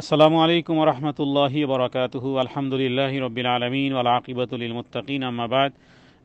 আসসালামু আলাইকুম ওয়া রাহমাতুল্লাহি ওয়া বারাকাতুহু। আলহামদুলিল্লাহি রাব্বিল আলামিন ওয়াল আকিবাতু লিল মুত্তাকিন, আম্মা বাদ।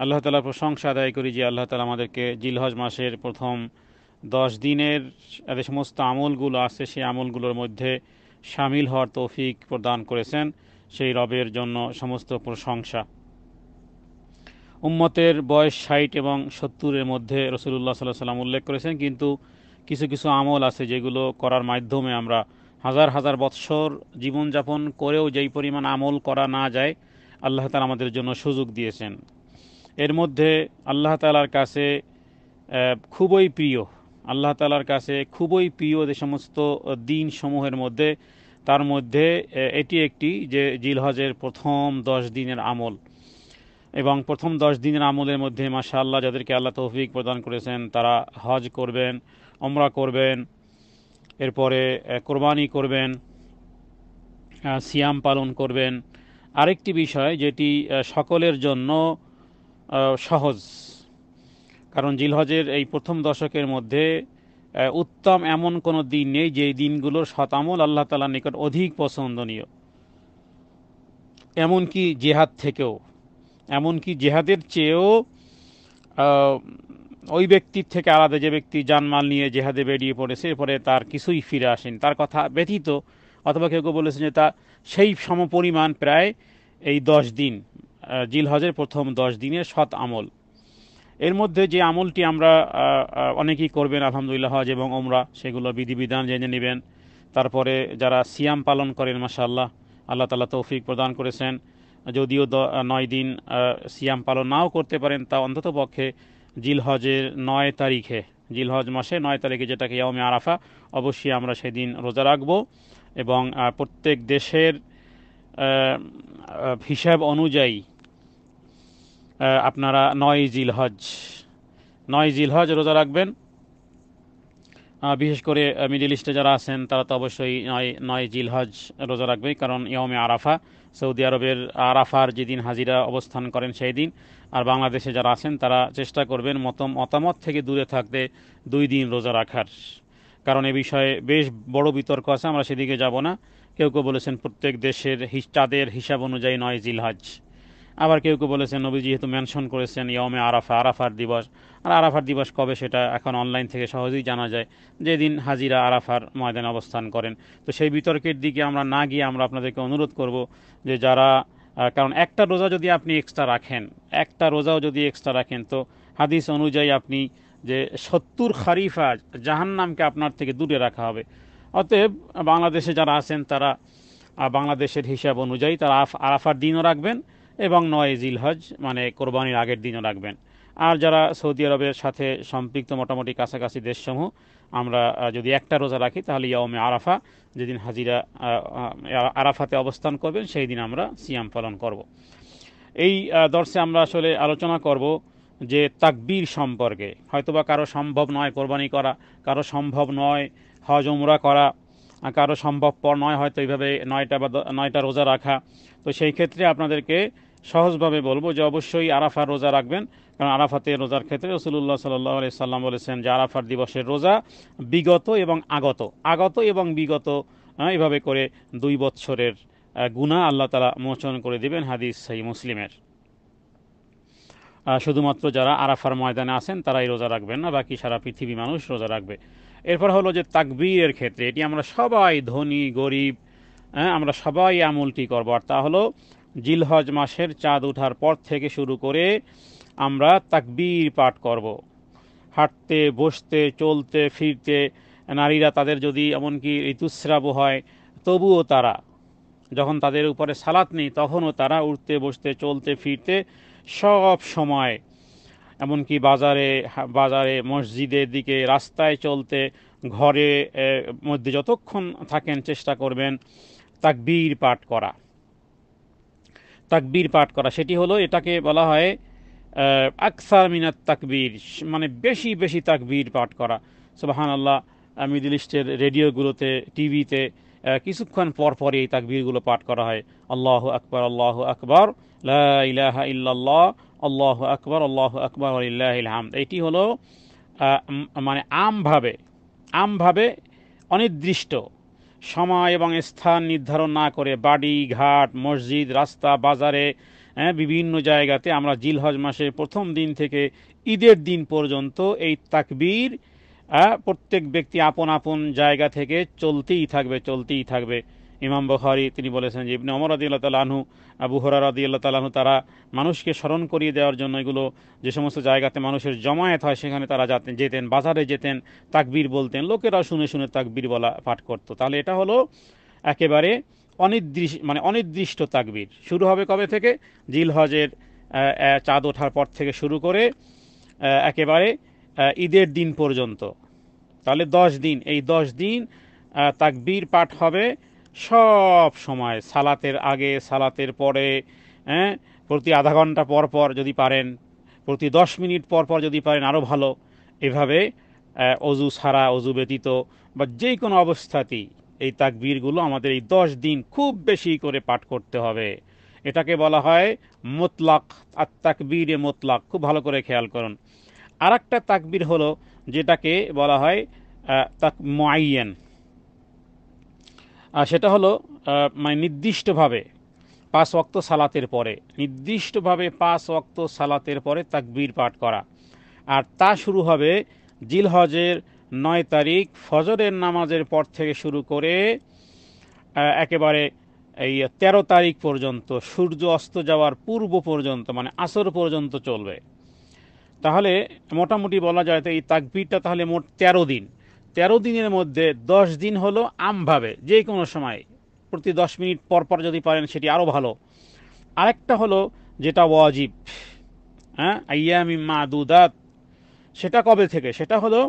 আল্লাহ তাআলার প্রশংসা আদায় করি যে আল্লাহ তাআলা আমাদেরকে জিলহজ মাসের প্রথম 10 দিনের যে সমস্ত আমলগুলো আছে সেই আমলগুলোর মধ্যে শামিল হওয়ার তৌফিক প্রদান করেছেন। সেই রবের জন্য সমস্ত প্রশংসা। উম্মতের বয়স 60 এবং 70-এর মধ্যে রাসূলুল্লাহ সাল্লাল্লাহু আলাইহি ওয়াসাল্লাম উল্লেখ করেছেন, কিন্তু কিছু কিছু আমল আছে যেগুলো করার মাধ্যমে আমরা হাজার হাজার বৎসর জীবনযাপন করেও যেই পরিমাণ আমল করা না যায়, আল্লাহ তাআলা আমাদের জন্য সুযোগ দিয়েছেন। এর মধ্যে আল্লাহ তাআলার কাছে খুবই প্রিয়, আল্লাহ তাআলার কাছে খুবই প্রিয় যে সমস্ত দিন সমূহের মধ্যে, তার মধ্যে এটি একটি যে জিলহজের প্রথম 10 দিনের আমল। এবং প্রথম 10 দিনের আমলের মধ্যে মাশাআল্লাহ যাদেরকে আল্লাহ তৌফিক প্রদান করেছেন তারা হজ করবেন, ওমরা করবেন, এরপরে কোরবানি করবেন, সিয়াম পালন করবেন। আরেকটি বিষয় যেটি সকলের জন্য সহজ, কারণ জিলহজের এই প্রথম দশকের মধ্যে উত্তম এমন কোনো দিন নেই যেই দিনগুলোর শতামল আল্লাহ তাআলার নিকট অধিক পছন্দনীয়। এমনকি জিহাদ থেকেও, এমনকি জিহাদের চেয়েও ওই ব্যক্তির থেকে আলাদা যে ব্যক্তি জানমাল নিয়ে জেহাদে বেরিয়ে পড়েছে, এরপরে তার কিছুই ফিরে আসেন, তার কথা ব্যতীত, অথবা কেউ কেউ বলেছেন যে তা সেই সমপরিমাণ প্রায় এই 10 দিন জিলহজের প্রথম 10 দিনের সৎ আমল। এর মধ্যে যে আমলটি আমরা অনেকেই করবেন আলহামদুলিল্লাহ, হজ এবং ওমরা, সেগুলো বিধিবিধান জেনে নেবেন। তারপরে যারা সিয়াম পালন করেন মাশাআল্লাহ আল্লাহ তাআলা তৌফিক প্রদান করেছেন, যদিও 9 দিন সিয়াম পালন নাও করতে পারেন, তা অন্তত পক্ষে জিলহজের 9 তারিখে, জিলহজ মাসে 9 তারিখে যেটাকে ইয়াউমে আরাফা, অবশ্যই আমরা সেদিন রোজা রাখব। এবং প্রত্যেক দেশের হিসাব অনুযায়ী আপনারা 9 জিলহজ রোজা রাখবেন। বিশেষ করে মিডল ইস্টে যারা আছেন তারা তো অবশ্যই 9 জিলহজ রোজা রাখবে, কারণ ইয়াউমে আরাফা সৌদি আরবের আরাফার যেদিন হাজিরা অবস্থান করেন সেই দিন। আর বাংলাদেশে যারা আছেন তারা চেষ্টা করবেন মতামত থেকে দূরে থাকতে 2 দিন রোজা রাখার, কারণ এ বিষয়ে বেশ বড় বিতর্ক আছে, আমরা সেদিকে যাব না। কেউ কেউ বলেছেন প্রত্যেক দেশের চাঁদের হিসাব অনুযায়ী 9 জিলহজ, আবার কেউ কেউ বলেছেন নবী যেহেতু মেনশন করেছেন ইয়াউমে আরাফা, আরাফার দিবস। আর আরাফার দিবস কবে সেটা এখন অনলাইন থেকে সহজেই জানা যায়, যেদিন হাজিরা আরাফার ময়দানে অবস্থান করেন। তো সেই বিতর্কের দিকে আমরা না গিয়ে আমরা আপনাদেরকে অনুরোধ করব যে যারা, কারণ একটা রোজা যদি আপনি এক্সট্রা রাখেন, একটা রোজাও যদি এক্সট্রা রাখেন, তো হাদিস অনুযায়ী আপনি যে 70 খারিফা জাহান্নামকে আপনার থেকে দূরে রাখা হবে। অতএব বাংলাদেশে যারা আছেন তারা বাংলাদেশের হিসাব অনুযায়ী তারা আরাফার দিনও রাখবেন এবং 9 জিলহজ মানে কোরবানির আগের দিনও রাখবেন। আর যারা সৌদি আরবের সাথে সম্পৃক্ত মোটামুটি কাছাকাছি দেশসমূহ, আমরা যদি একটা রোজা রাখি তাহলে ইয়াউমে আরাফা, যেদিন হাজিরা আরাফাতে অবস্থান করবেন সেই দিন আমরা সিয়াম পালন করব। এই দর্শে আমরা আসলে আলোচনা করব যে তাকবীর সম্পর্কে। হয়তোবা কারো সম্ভব নয় কোরবানি করা, কারো সম্ভব নয় হজ উমরা করা, কারো সম্ভবপর নয় হয়তো এইভাবে 9টা রোজা রাখা। তো সেই ক্ষেত্রে আপনাদেরকে সহজভাবে বলবো যে অবশ্যই আরাফার রোজা রাখবেন, কারণ আরাফাতে রোজার ক্ষেত্রে রাসূলুল্লাহ সাল্লাল্লাহু আলাইহি সাল্লাম বলেছেন যে আরাফার দিবসের রোজা বিগত এবং আগত এবং বিগত, এভাবে করে 2 বৎসরের গুনাহ আল্লাহ তাআলা মোচন করে দিবেন। হাদিস সহিহ মুসলিমের। শুধুমাত্র যারা আরাফার ময়দানে আছেন তারাই রোজা রাখবেন না, বাকি সারা পৃথিবী মানুষ রোজা রাখবে। এরপর হলো যে তাকবীরের ক্ষেত্রে, এটি আমরা সবাই ধনী গরিব আমরা সবাই আমলটি করব, আর তা হলো জিলহজ মাসের চাঁদ ওঠার পর থেকে শুরু করে আমরা তাকবীর পাঠ করব। হাঁটতে বসতে চলতে ফিরতে, নারীরা তাদের যদি এমনকি ঋতুস্রাব হয় তবুও তারা, যখন তাদের উপরে সালাত নেই তখনও তারা উঠতে বসতে চলতে ফিরতে সব সময়, এমনকি বাজারে মসজিদের দিকে রাস্তায় চলতে ঘরে মধ্যে যতক্ষণ থাকেন চেষ্টা করবেন তাকবীর পাঠ করা। সেটি হলো, এটাকে বলা হয় আকসার মিনাত তাকবীর, মানে বেশি বেশি তাকবীর পাঠ করা। সুবহানাল্লাহ, মিডল ইস্টের রেডিওগুলোতে টিভিতে কিছুক্ষণ পর পরই এই তাকবীরগুলো পাঠ করা হয়। আল্লাহু আকবার, আল্লাহু আকবার, লা ইলাহা ইল্লাল্লাহ, আল্লাহু আকবার, আল্লাহু আকবার, ওয়ালিল্লাহিল হামদ। এটি হলো মানে আমভাবে অনির্দিষ্ট সময় এবং স্থান নির্ধারণ না করে বাড়ি ঘাট মসজিদ রাস্তা বাজারে বিভিন্ন জায়গাতে আমরা জিলহজ মাসের প্রথম দিন থেকে ঈদের দিন পর্যন্ত এই তাকবীর প্রত্যেক ব্যক্তি আপন আপন জায়গা থেকে চলতেই থাকবে। ইমাম বুখারী তিনি বলেছেন যে ইবনে ওমর রাদিয়াল্লাহু তাআলা আনহু, আবু হুরায়রা রাদিয়াল্লাহু তাআলা আনহু তারা মানুষকে স্মরণ করিয়ে দেওয়ার জন্য এগুলো যে সমস্ত জায়গাতে মানুষের জমায়েত হয় সেখানে তারা যেতেন, বাজারে যেতেন, তাকবীর বলতেন, লোকেরা শুনে শুনে তাকবীর বলা পাঠ করত। তাহলে এটা হলো একেবারে অনির্দিষ্ট তাকবীর। শুরু হবে কবে থেকে? জিলহজের চাঁদ ওঠার পর থেকে শুরু করে একেবারে ঈদের দিন পর্যন্ত। তাহলে 10 দিন, এই 10 দিন তাকবীর পাঠ হবে সব সময়, সালাতের আগে সালাতের পরে, প্রতি আধা ঘন্টা পর পর যদি পারেন, প্রতি 10 মিনিট পর পর যদি পারেন আরও ভালো। এভাবে অজু ছাড়া, অজু ব্যতীত বা যে কোনো অবস্থাতেই এই তাকবীরগুলো আমাদের এই 10 দিন খুব বেশি করে পাঠ করতে হবে। এটাকে বলা হয় মুতলাক, আর তাকবীরে মুতলাক। খুব ভালো করে খেয়াল করুন। আর একটা তাকবীর হলো যেটাকে বলা হয় মুআয়্যান, সেটা হলো মানে নির্দিষ্টভাবে 5 ওয়াক্ত সালাতের পরে, নির্দিষ্টভাবে 5 ওয়াক্ত সালাতের পরে তাকবীর পাঠ করা। আর তা শুরু হবে জিলহজের 9 তারিখ ফজরের নামাজের পর থেকে শুরু করে একেবারে এই 13 তারিখ পর্যন্ত, সূর্য অস্ত যাওয়ার পূর্ব পর্যন্ত, মানে আসর পর্যন্ত চলবে। তাহলে মোটামুটি বলা যায় তো এই তাকবীরটা তাহলে মোট 13 দিন। 13 দিনের মধ্যে 10 দিন হলো আমভাবে, যে কোনো সময় প্রতি 10 মিনিট পর পর যদি পারেন সেটি আরও ভালো। আরেকটা হলো যেটা ওয়াজিব, আইয়ামিম মাদুদাত, সেটা কবে থেকে? সেটা হলো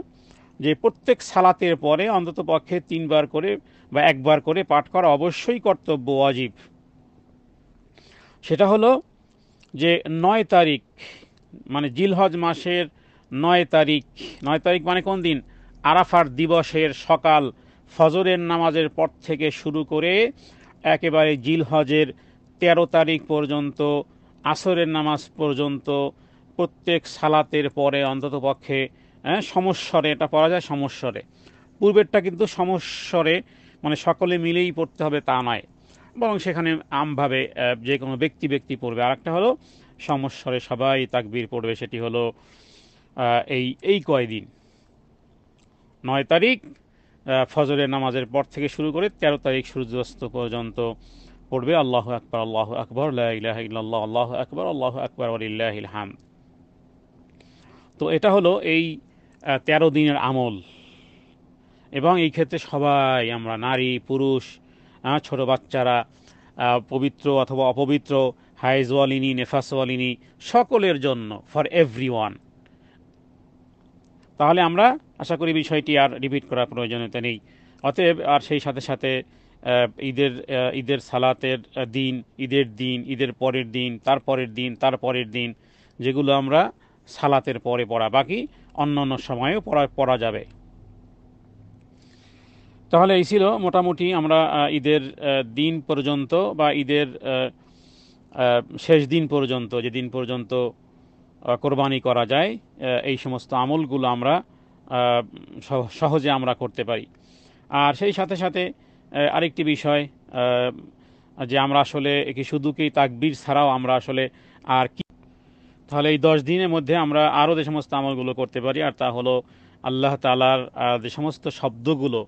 যে প্রত্যেক সালাতের পরে অন্তত পক্ষে 3 বার করে বা 1 বার করে পাঠ করা অবশ্যই কর্তব্য, ওয়াজিব। সেটা হলো যে 9 তারিখ, মানে জিলহজ মাসের 9 তারিখ। 9 তারিখ মানে কোন দিন? আরাফার দিবসের সকাল, ফজরের নামাজের পর থেকে শুরু করে একেবারে জিলহজের 13 তারিখ পর্যন্ত, আসরের নামাজ পর্যন্ত প্রত্যেক সালাতের পরে অন্তত পক্ষে সমস্বরে, এটা পড়া যায় সমস্বরে। পূর্বেরটা কিন্তু সমস্বরে, মানে সকলে মিলেই পড়তে হবে তা নয়, বরং সেখানে আমভাবে যে কোনো ব্যক্তি পড়বে। আর একটা হলো সমস্বরে সবাই তাকবীর পড়বে, সেটি হলো এই কয়দিন 9 তারিখ ফজরের নামাজের পর থেকে শুরু করে 13 তারিখ সূর্যাস্ত পর্যন্ত পড়বে আল্লাহু আকবার, আল্লাহু আকবার, লা ইলাহা ইল্লাল্লাহ, আল্লাহু আকবার, আল্লাহু আকবার, ওয়ালিল্লাহিল হামদ। তো এটা হলো এই 13 দিনের আমল। এবং এই ক্ষেত্রে সবাই আমরা, নারী পুরুষ, ছোট বাচ্চারা, পবিত্র অথবা অপবিত্র, হাইজওয়ালিনী নেফাসওয়ালিনী, সকলের জন্য, ফর এভরিওয়ান। তাহলে আমরা আশা করি বিষয়টি আর রিপিট করার প্রয়োজনীয়তা নেই। অতএব আর সেই সাথে সাথে ঈদের সালাতের দিন, ঈদের দিন, ঈদের পরের দিন, তারপরের দিন, যেগুলো আমরা সালাতের পরে পড়া, বাকি অন্য সময়েও পড়া যাবে। তাহলে এই ছিল মোটামুটি আমরা ঈদের দিন পর্যন্ত বা ঈদের শেষ দিন পর্যন্ত, যেদিন পর্যন্ত কোরবানি করা যায়, এই সমস্ত আমলগুলো আমরা সহজে আমরা করতে পারি। আর সেই সাথে সাথে আরেকটি বিষয়, যে আমরা আসলে শুধু কি তাকবীর ছাড়াও আমরা আসলে আর কি, তাহলে এই 10 দিনের মধ্যে আমরা আরও যে সমস্ত আমলগুলো করতে পারি, আর তা হলো আল্লাহ তাআলার যে সমস্ত শব্দগুলো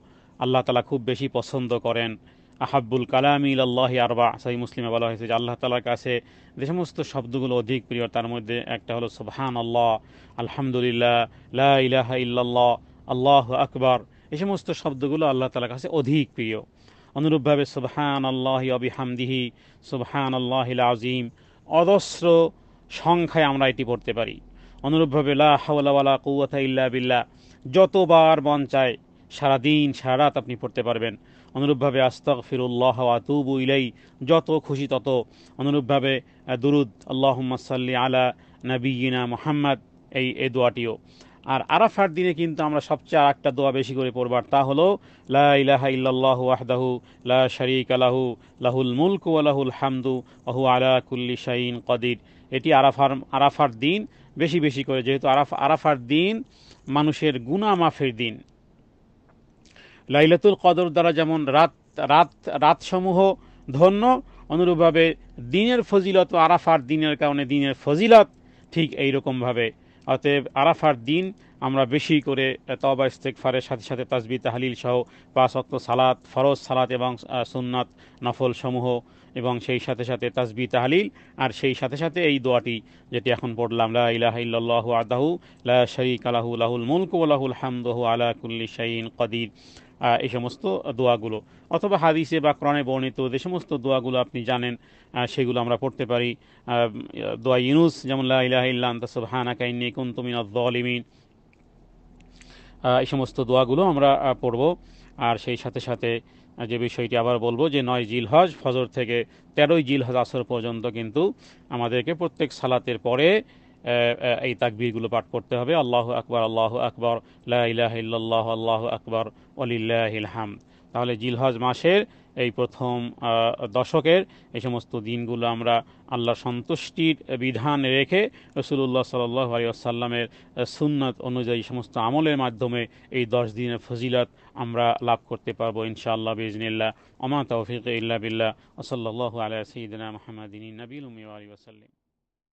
আল্লাহ তাআলা খুব বেশি পছন্দ করেন। আহাব্বুল কালামি ইলাল্লাহি আরবা, সহিহ মুসলিমে বলা হয়েছে যে আল্লাহ তাআলার কাছে যে সমস্ত শব্দগুলো অধিক প্রিয়, তার মধ্যে একটা হলো সুবহানাল্লাহ, আলহামদুলিল্লাহ, লা ইলাহা ইল্লাল্লাহ, আল্লাহু আকবার। এই সমস্ত শব্দগুলো আল্লাহ তাআলার কাছে অধিক প্রিয়। অনুরূপভাবে সুবহানাল্লাহি ওয়া বিহামদিহি, সুবহানাল্লাহিল আযীম, অজস্র সংখ্যায় আমরা এটি পড়তে পারি। অনুরূপভাবে লা হাওলা ওয়ালা কুওয়াতা ইল্লা বিল্লাহ, যতবার মন চায় সারাদিন সারা রাত আপনি পড়তে পারবেন। অনুরূপভাবে আস্তাগফিরুল্লাহ ওয়া আতুবু ইলাইহি, যত খুশি তত। অনুরূপভাবে দুরুদ, আল্লাহুম্মা সাল্লি আলা নাবিয়িনা মুহাম্মদ, এই দোয়াটিও। আর আরাফার দিনে কিন্তু আমরা সবচেয়ে আরেকটা দোয়া বেশি করে পড়বার, তা হলো লা ইলাহা ইল্লাল্লাহু ওয়াহদাহু লা শারীকা লাহু লাহুল মুলকু ওয়া লাহুল হামদু ওয়া হুয়া আলা কুল্লি শাইইন কাদির। এটি আরাফার দিন বেশি বেশি করে, যেহেতু আরাফার দিন মানুষের গুনাহ মাফের দিন, লাইলাতুল কদর দ্বারা যেমন রাত রাত রাতসমূহ ধন্য, অনুরূপভাবে দিনের ফজিলত ও আরাফার দিনের কারণে দিনের ফজিলত ঠিক এইরকমভাবে। অতএব আরাফার দিন আমরা বেশি করে তওবা ইস্তেগফারের সাথে সাথে তাসবিহ তাহলিল সহ 5 ওয়াক্ত সালাত, ফরজ সালাত এবং সুন্নাত নফল সমূহ, এবং সেই সাথে সাথে তাসবিহ তাহলিল, আর সেই সাথে সাথে এই দোয়াটি যেটি এখন পড়লাম, লা ইলাহা ইল্লাল্লাহু ওয়াহদাহু লা শারীকা লাহু লাহুল মুলকু ওয়া লাহুল হামদু ওয়া আলা কুল্লি শাইইন কাদির। এই সমস্ত দোয়াগুলো, অথবা হাদিসে বা কোরআনে বর্ণিত যে সমস্ত দোয়াগুলো আপনি জানেন সেগুলো আমরা পড়তে পারি। দোয়া ইউনুস, যেমন লা ইলাহা ইল্লা আনতা সুবহানাকা ইন্নী কুনতু মিনাজ জালিমিন, এই সমস্ত দোয়াগুলো আমরা পড়ব। আর সেই সাথে সাথে যে বিষয়টি আবার বলবো যে 9 জিলহজ ফজর থেকে 13 জিলহজ আসর পর্যন্ত কিন্তু আমাদেরকে প্রত্যেক সালাতের পরে এই তাকবীরগুলো পাঠ করতে হবে। আল্লাহু আকবার, আল্লাহু আকবার, লা ইলাহা ইল্লাল্লাহ, আল্লাহু আকবার, ওয়ালিল্লাহিল হামদ। তাহলে জিলহজ মাসের এই প্রথম দশকের এই সমস্ত দিনগুলো আমরা আল্লাহর সন্তুষ্টির বিধান রেখে রাসূলুল্লাহ সাল্লাল্লাহু আলাইহি ওয়াসাল্লামের সুন্নাত অনুযায়ী সমস্ত আমলের মাধ্যমে এই 10 দিনের ফজিলত আমরা লাভ করতে পারবো ইনশাআল্লাহ বিইজনিল্লাহ। ওমা তাওফীক ইল্লা বিল্লাহ, ওয়া সাল্লাল্লাহু আলা সাইয়্যিদিনা মুহাম্মাদিন নবিয়্যিল উম্মি ওয়া আলিহি ওয়া সাল্লাম।